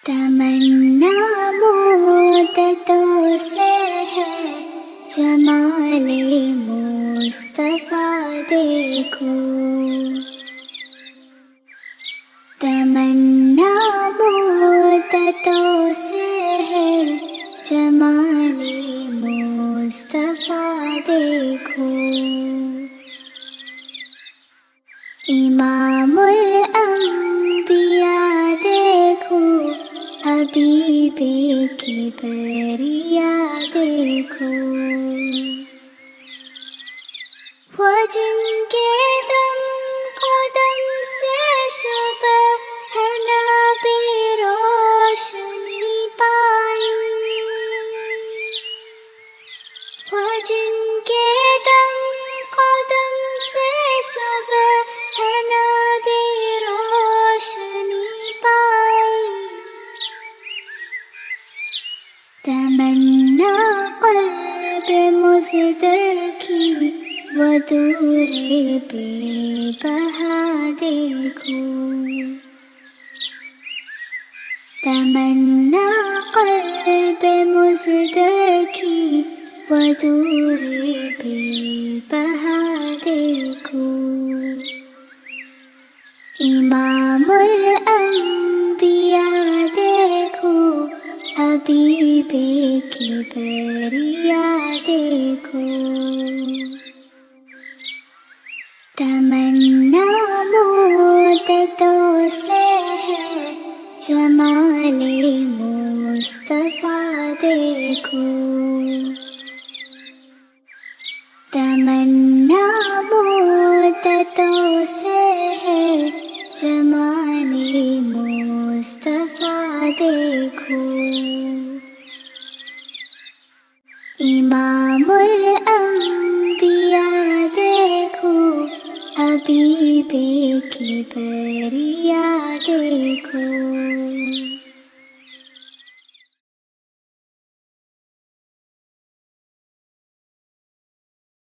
تمنا مدتوں سے ہے جمال مصطفیٰ دیکھو، تمنا مدتوں سے ہے جمال مصطفیٰ دیکھو، امام الانبیاء دیکھو، حبیب کبریا دیکھو، وہ جن کے دم قدم سے صبح ہے نبی روشنی پائی، وہ جن کے دم قدم سے صبح ہے نبی روشنی پائی، تمنا قلب مصدر کی وہ دور بے بہا دیکھو، تمنا قلب مصدر کی وہ دور بے بہا دیکھو، امام الانبیاء دیکھو، حبیب کبریا دیکھو، تمنا مدتوں سے ہے جمال مصطفیٰ دیکھو، تمنا مدتوں سے ہے جمال مصطفیٰ دیکھو، امام الانبیاء دیکھو، حبیب کبریا دیکھو۔